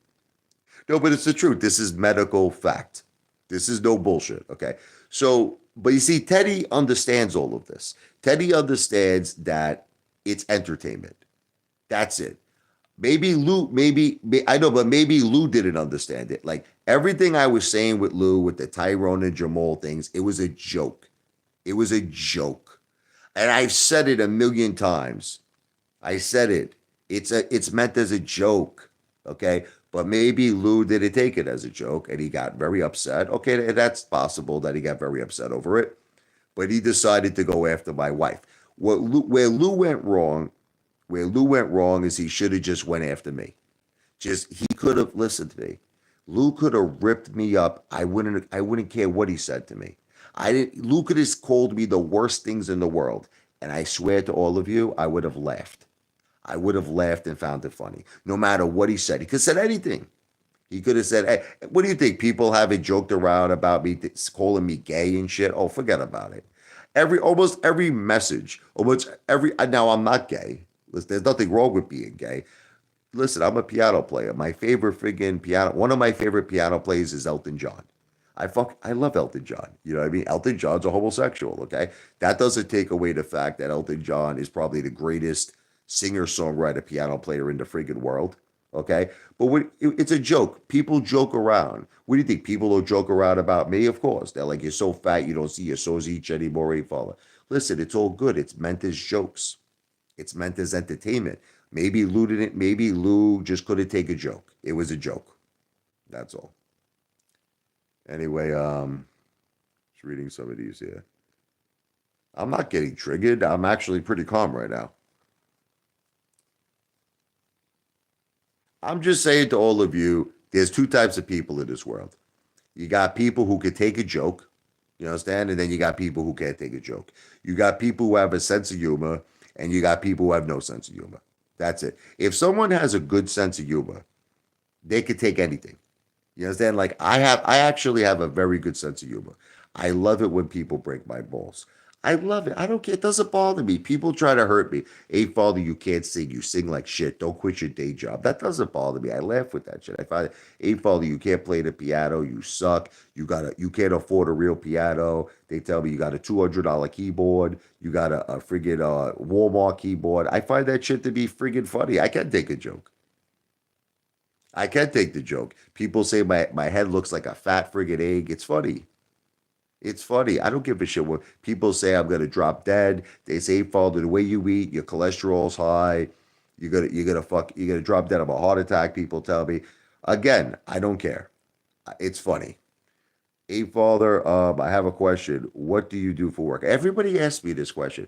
No, but it's the truth. This is medical fact. This is no bullshit. Okay. So, but you see, Teddy understands all of this. Teddy understands that it's entertainment. That's it. Maybe Lou, I know, but maybe Lou didn't understand it. Like everything I was saying with Lou, with the Tyrone and Jamal things, it was a joke. It was a joke. And I've said it a million times. I said it. It's meant as a joke. Okay. But maybe Lou didn't take it as a joke and he got very upset. Okay, that's possible that he got very upset over it. But he decided to go after my wife. Where Lou went wrong is he should have just went after me. Just he could have listened to me. Lou could have ripped me up. I wouldn't care what he said to me. I didn't Lou could have called me the worst things in the world. And I swear to all of you, I would have laughed. I would have laughed and found it funny. No matter what he said. He could have said anything. He could have said, "Hey, what do you think? People haven't joked around about me calling me gay and shit. Oh, forget about it. Almost every message, almost every. Now I'm not gay. Listen, there's nothing wrong with being gay. Listen, I'm a piano player. My favorite friggin' piano. One of my favorite piano players is Elton John. I love Elton John. You know what I mean? Elton John's a homosexual. Okay, that doesn't take away the fact that Elton John is probably the greatest singer songwriter piano player in the friggin' world. Okay, but it's a joke. People joke around. What do you think? People don't joke around about me? Of course. They're like, you're so fat, you don't see your sausage anymore, father. Listen, it's all good. It's meant as jokes. It's meant as entertainment. Maybe Lou didn't. Maybe Lou just couldn't take a joke. It was a joke. That's all. Anyway, just reading some of these here. I'm not getting triggered. I'm actually pretty calm right now. I'm just saying to all of you, there's two types of people in this world. You got people who could take a joke, you understand? And then you got people who can't take a joke. You got people who have a sense of humor, and you got people who have no sense of humor. That's it. If someone has a good sense of humor, they could take anything. You understand? Like I actually have a very good sense of humor. I love it when people break my balls. I love it. I don't care. It doesn't bother me. People try to hurt me. Hey, father, you can't sing. You sing like shit. Don't quit your day job. That doesn't bother me. I laugh with that shit. I find, hey, father, you can't play the piano. You suck. You can't afford a real piano. They tell me you got a $200 keyboard. You got a friggin' Walmart keyboard. I find that shit to be friggin' funny. I can take a joke. I can take the joke. People say my head looks like a fat friggin' egg. It's funny. It's funny. I don't give a shit what people say. I'm gonna drop dead. They say, Father, the way you eat, your cholesterol's high. You're gonna drop dead of a heart attack. People tell me. Again, I don't care. It's funny. Hey, Father, I have a question. What do you do for work? Everybody asks me this question.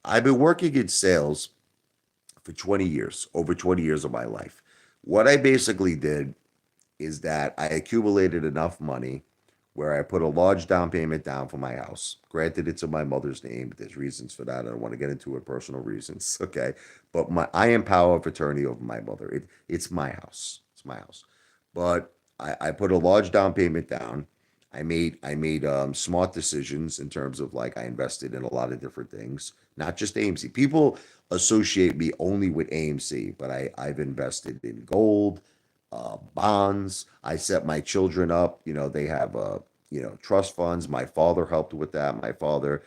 I've been working in sales for 20 years, over 20 years of my life. What I basically did is that I accumulated enough money where I put a large down payment down for my house. Granted, it's in my mother's name, but there's reasons for that. I don't want to get into it, personal reasons. Okay. But I am power of attorney over my mother. It's my house. It's my house. But I put a large down payment down. I made smart decisions in terms of like I invested in a lot of different things, not just AMC. People associate me only with AMC, but I've invested in gold, bonds. I set my children up. They have trust funds. My father helped with that. My father,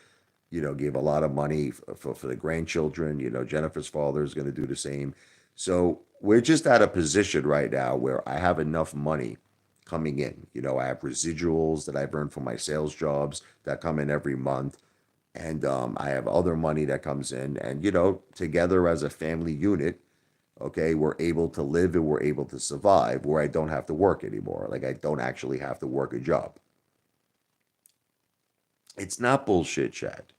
gave a lot of money for the grandchildren. Jennifer's father is going to do the same. So we're just at a position right now where I have enough money coming in. I have residuals that I've earned from my sales jobs that come in every month. And I have other money that comes in. And, together as a family unit, okay, we're able to live and we're able to survive where I don't have to work anymore. Like I don't actually have to work a job. It's not bullshit, Chad.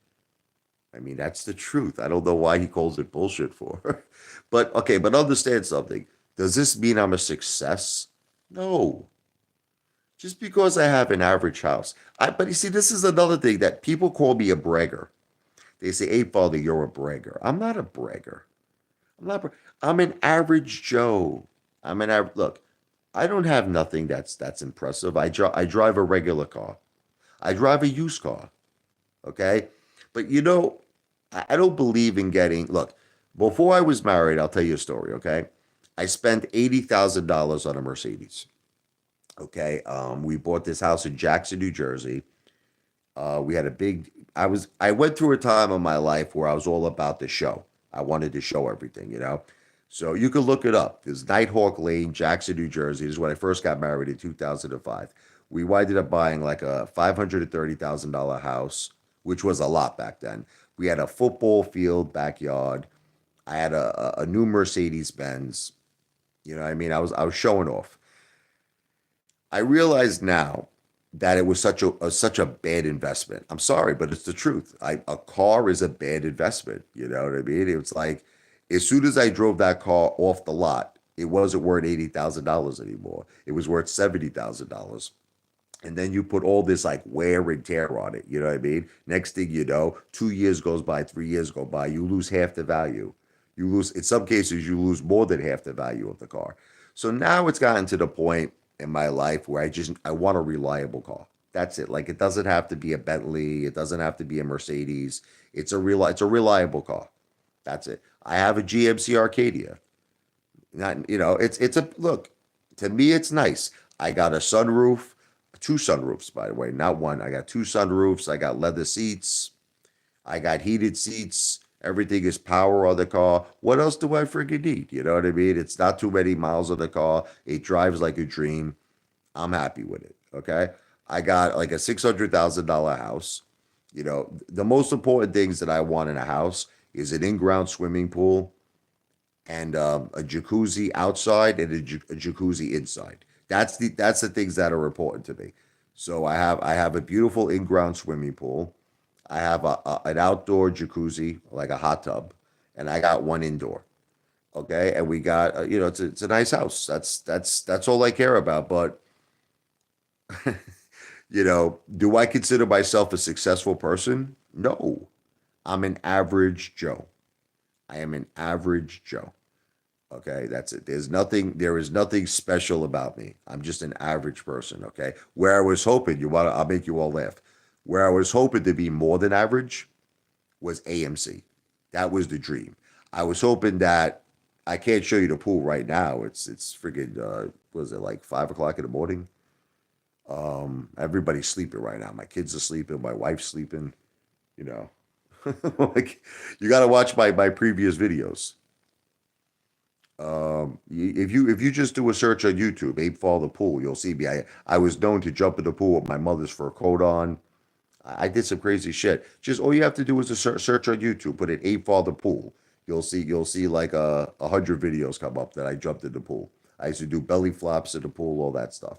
I mean, that's the truth. I don't know why he calls it bullshit for. But okay, but understand something. Does this mean I'm a success? No. Just because I have an average house. But you see, this is another thing that people call me a bragger. They say, "Hey, Father, you're a bragger." I'm not a bragger. I'm not. I'm an average Joe. Look. I don't have nothing that's impressive. I drive a regular car. I drive a used car. Okay, but I don't believe in getting. Look, before I was married, I'll tell you a story. Okay, I spent $80,000 on a Mercedes. Okay, we bought this house in Jackson, New Jersey. We had a big. I went through a time of my life where I was all about the show. I wanted to show everything. So you could look it up. There's Nighthawk Lane, Jackson, New Jersey. This is when I first got married in 2005. We winded up buying like a $530,000 house, which was a lot back then. We had a football field backyard. I had a new Mercedes Benz. You know what I mean? I was showing off. I realize now that it was such a bad investment. I'm sorry, but it's the truth. A car is a bad investment. You know what I mean? It was like as soon as I drove that car off the lot, it wasn't worth $80,000 anymore. It was worth $70,000. And then you put all this like wear and tear on it. You know what I mean? Next thing you know, 2 years goes by, 3 years go by, you lose half the value. You lose, in some cases, you lose more than half the value of the car. So now it's gotten to the point in my life where I want a reliable car. That's it. Like it doesn't have to be a Bentley. It doesn't have to be a Mercedes. It's a reliable car. That's it. I have a GMC Arcadia. Not, it's a look, to me, it's nice. I got a sunroof, two sunroofs, by the way, not one. I got two sunroofs. I got leather seats. I got heated seats. Everything is power on the car. What else do I freaking need? You know what I mean? It's not too many miles on the car. It drives like a dream. I'm happy with it. Okay. I got like a $600,000 house. The most important things that I want in a house is an in-ground swimming pool and a jacuzzi outside and a jacuzzi inside. That's the things that are important to me. So I have a beautiful in-ground swimming pool. I have an outdoor jacuzzi, like a hot tub, and I got one indoor. Okay, and we got it's a nice house. That's all I care about. But do I consider myself a successful person? No, I'm an average Joe. I am an average Joe. Okay, that's it. There is nothing special about me. I'm just an average person. Okay, where I was hoping I'll make you all laugh. Where I was hoping to be more than average was AMC. That was the dream. I was hoping that I can't show you the pool right now. It's friggin' was it like 5 o'clock in the morning? Everybody's sleeping right now. My kids are sleeping. My wife's sleeping. You know, like you got to watch my previous videos. If you just do a search on YouTube, Ape Fall the Pool, you'll see me. I was known to jump in the pool with my mother's fur coat on. I did some crazy shit. Just all you have to do is a search on YouTube, put in Ape Fall the Pool. You'll see like 100 videos come up that I jumped in the pool. I used to do belly flops in the pool, all that stuff.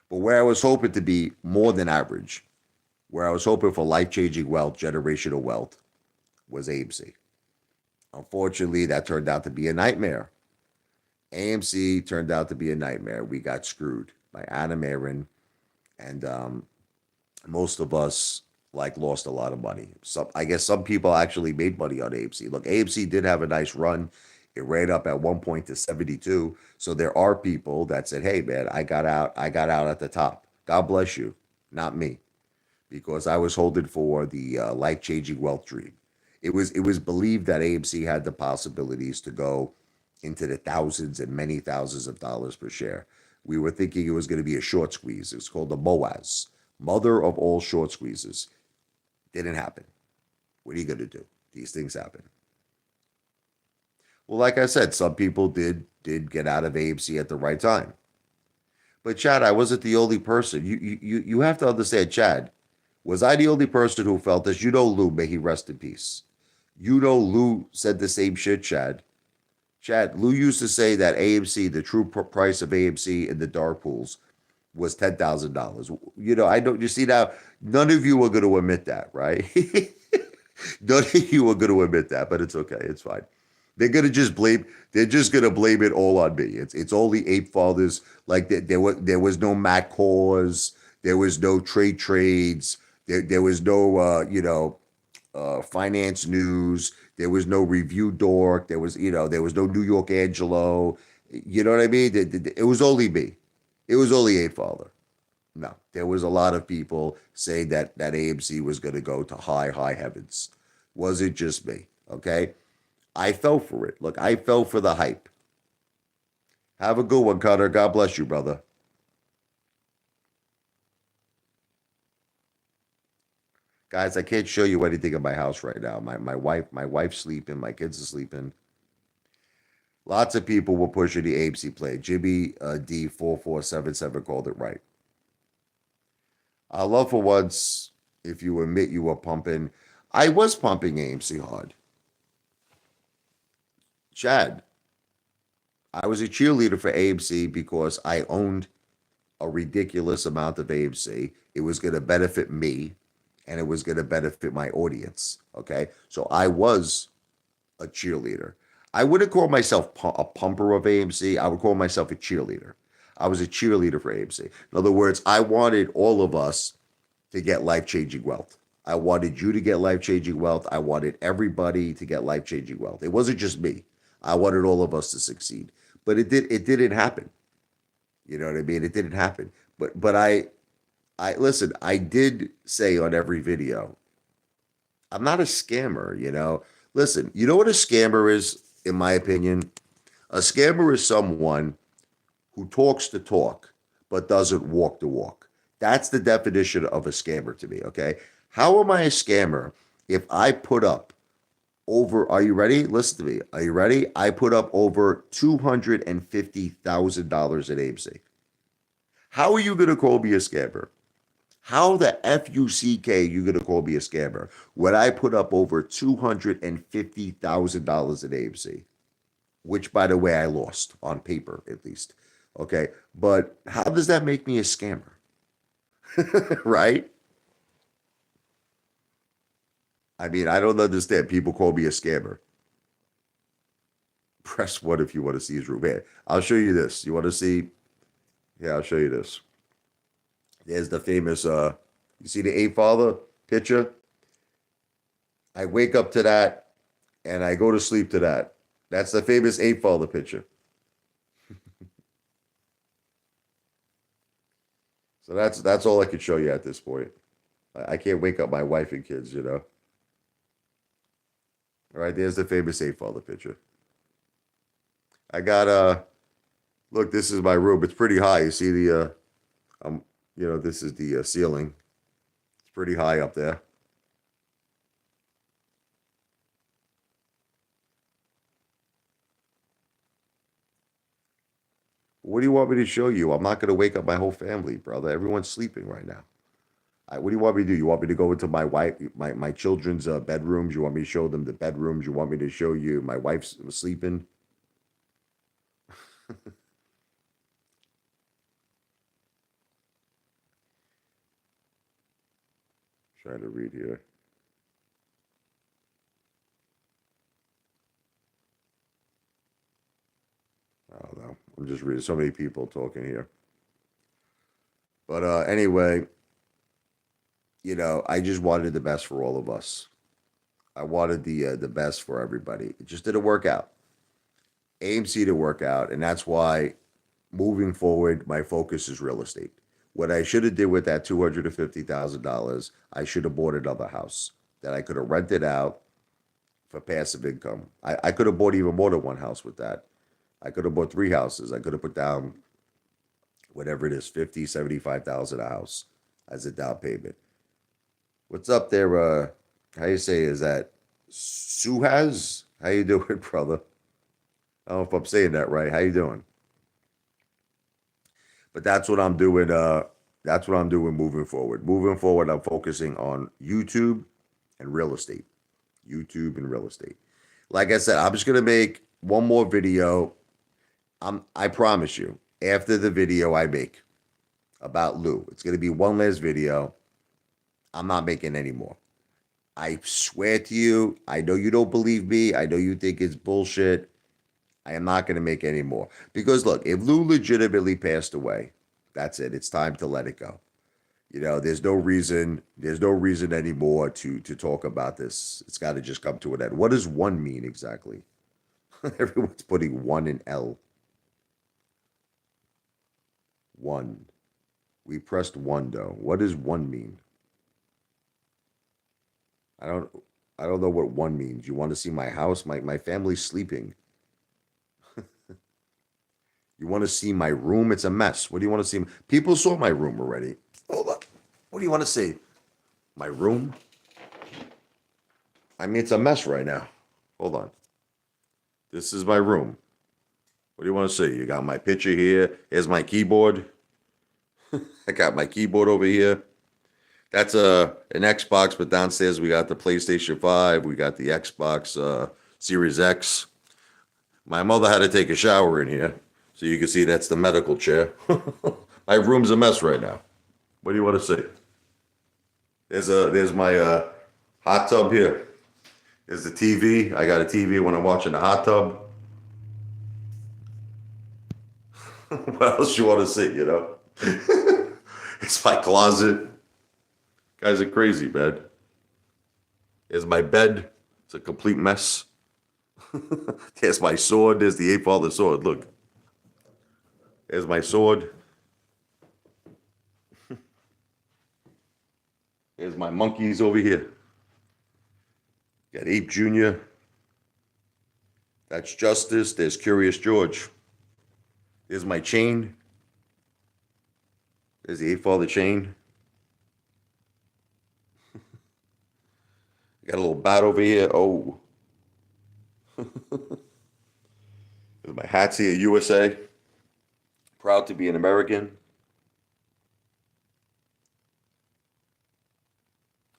But where I was hoping to be more than average, where I was hoping for life changing wealth, generational wealth, was AMC. Unfortunately, that turned out to be a nightmare. AMC turned out to be a nightmare. We got screwed by Anna Marin, and most of us like lost a lot of money. Some, I guess, some people actually made money on AMC. Look, AMC did have a nice run. It ran up at one point to 72. So there are people that said, "Hey, man, I got out. I got out at the top. God bless you, not me, because I was holding for the life changing wealth dream." It was believed that AMC had the possibilities to go into the thousands and many thousands of dollars per share. We were thinking it was going to be a short squeeze. It's called the MOAS, mother of all short squeezes. Didn't happen. What are you going to do? These things happen. Well, like I said, some people did get out of AMC at the right time. But Chad, I wasn't the only person. You have to understand, Chad. Was I the only person who felt this? You know, Lou, may he rest in peace. You know, Lou said the same shit, Chad. Chad, Lou used to say that AMC, the true price of AMC in the dark pools, was $10,000. You know, I don't. You see now, none of you are going to admit that, right? None of you are going to admit that, but it's okay. It's fine. They're gonna just blame. They're just gonna blame it all on me. It's only Ape Fathers. Like there was no Matt Cause. There was no trades. There was no finance news. There was no review dork. There was no New York Angelo. You know what I mean? It was only me. It was only Ape Father. No, there was a lot of people saying that AMC was going to go to high heavens. Was it just me? Okay, I fell for it. Look, I fell for the hype. Have a good one, Cutter. God bless you, brother. Guys, I can't show you anything in my house right now. My wife's sleeping. My kids are sleeping. Lots of people were pushing the AMC play. Jimmy D4477 called it right. I love for once if you admit you were pumping. I was pumping AMC hard. Chad, I was a cheerleader for AMC because I owned a ridiculous amount of AMC. It was going to benefit me and it was going to benefit my audience. Okay. So I was a cheerleader. I wouldn't call myself a pumper of AMC. I would call myself a cheerleader. I was a cheerleader for AMC. In other words, I wanted all of us to get life changing wealth. I wanted you to get life changing wealth. I wanted everybody to get life changing wealth. It wasn't just me. I wanted all of us to succeed. But it didn't happen. You know what I mean? It didn't happen. But I listen, I did say on every video, I'm not a scammer, you know. Listen, you know what a scammer is, in my opinion? A scammer is someone who talks the talk but doesn't walk the walk. That's the definition of a scammer to me, okay? How am I a scammer if I put up over, are you ready? Listen to me. Are you ready? I put up over $250,000 in AMC. How are you going to call me a scammer? How the FUCK you going to call me a scammer when I put up over $250,000 in AMC? Which, by the way, I lost on paper, at least. Okay. But how does that make me a scammer? Right? I mean, I don't understand. People call me a scammer. Press one if you want to see his room. Here, I'll show you this. You want to see? Yeah, I'll show you this. There's the famous, you see the Ape Father picture? I wake up to that and I go to sleep to that. That's the famous Ape Father picture. So that's all I can show you at this point. I can't wake up my wife and kids, you know. All right, there's the famous Ape Father picture. I got look, this is my room. It's pretty high. You see the this is the ceiling. It's pretty high up there. What do you want me to show you? I'm not going to wake up my whole family, brother. Everyone's sleeping right now. What do you want me to do? You want me to go into my wife, my children's bedrooms? You want me to show them the bedrooms? You want me to show you my wife's sleeping? Trying to read here. I don't know. I'm just reading so many people talking here. But anyway, I just wanted the best for all of us. I wanted the best for everybody. It just didn't work out. AMC didn't work out, and that's why moving forward, my focus is real estate. What I should have did with that $250,000, I should have bought another house that I could have rented out for passive income. I could have bought even more than one house with that. I could have bought three houses. I could have put down whatever it is, 50, 75,000 a house as a down payment. What's up there? How you say, is that Suhaz? How you doing, brother? I don't know if I'm saying that right. How you doing? But that's what I'm doing. That's what I'm doing moving forward. Moving forward, I'm focusing on YouTube and real estate. YouTube and real estate. Like I said, I'm just gonna make one more video. I promise you, after the video I make about Lou, it's gonna be one last video. I'm not making any more. I swear to you, I know you don't believe me. I know you think it's bullshit. I am not going to make any more. Because look, if Lou legitimately passed away, that's it. It's time to let it go. There's no reason anymore to talk about this. It's got to just come to an end. What does one mean exactly? Everyone's putting one in L. One. We pressed one though. What does one mean? I don't know what one means. You want to see my house? My family's sleeping. You want to see my room? It's a mess. What do you want to see? People saw my room already. Hold on. What do you want to see? My room? I mean, it's a mess right now. Hold on. This is my room. What do you want to see? You got my picture here. Here's my keyboard. I got my keyboard over here. That's an Xbox, but downstairs we got the PlayStation 5. We got the Xbox Series X. My mother had to take a shower in here. So you can see that's the medical chair. My room's a mess right now. What do you want to see? There's my hot tub here. There's the TV. I got a TV when I'm watching the hot tub. What else you want to see, It's my closet. Guys are crazy, man. There's my bed. It's a complete mess. There's my sword. There's the Apefather sword. Look. There's my sword. There's my monkeys over here. Got Ape Jr. That's Justice. There's Curious George. There's my chain. There's the Apefather chain. Got a little bat over here. Oh. There's my hats here, USA. Proud to be an American.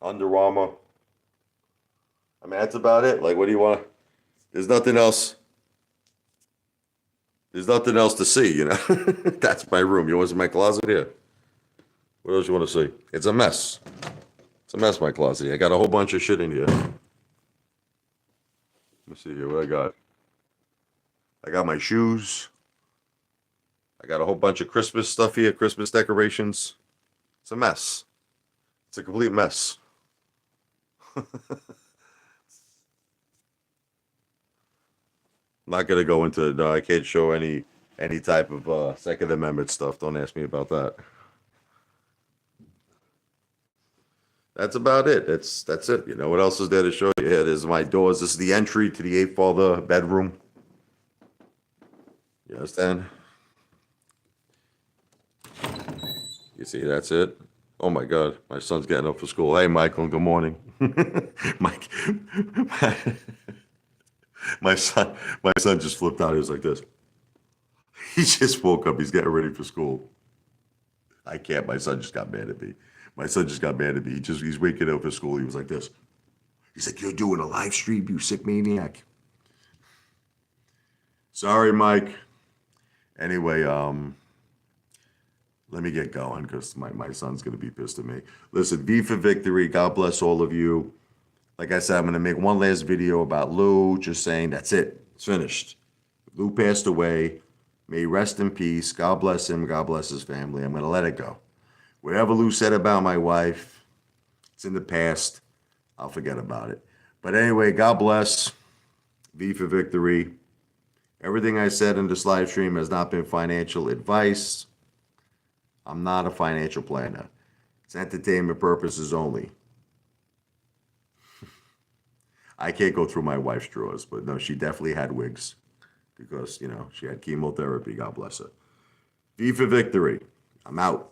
Under Armour. I mean, that's about it. Like, what do you want? There's nothing else. There's nothing else to see, That's my room. You want to see my closet here? What else you want to see? It's a mess. It's a mess, my closet. I got a whole bunch of shit in here. Let me see here. What I got? I got my shoes. I got a whole bunch of Christmas stuff here, Christmas decorations. It's a mess. It's a complete mess. I'm not gonna go into it. No, I can't show any type of Second Amendment stuff. Don't ask me about that. That's about it. That's it. What else is there to show you? Yeah, there's my doors. This is the entry to the Apefather bedroom. You understand? You see, that's it. Oh my God, my son's getting up for school. Hey, Michael, good morning. Mike, my son just flipped out. He was like this. He just woke up. He's getting ready for school. I can't. My son just got mad at me. He's waking up for school. He was like this. He's like, "You're doing a live stream, you sick maniac." Sorry, Mike. Anyway, Let me get going because my son's going to be pissed at me. Listen, V for victory. God bless all of you. Like I said, I'm going to make one last video about Lou, just saying that's it. It's finished. Lou passed away. May he rest in peace. God bless him. God bless his family. I'm going to let it go. Whatever Lou said about my wife, it's in the past. I'll forget about it. But anyway, God bless. V for victory. Everything I said in this live stream has not been financial advice. I'm not a financial planner. It's entertainment purposes only. I can't go through my wife's drawers, but no, she definitely had wigs because, she had chemotherapy. God bless her. V for victory. I'm out.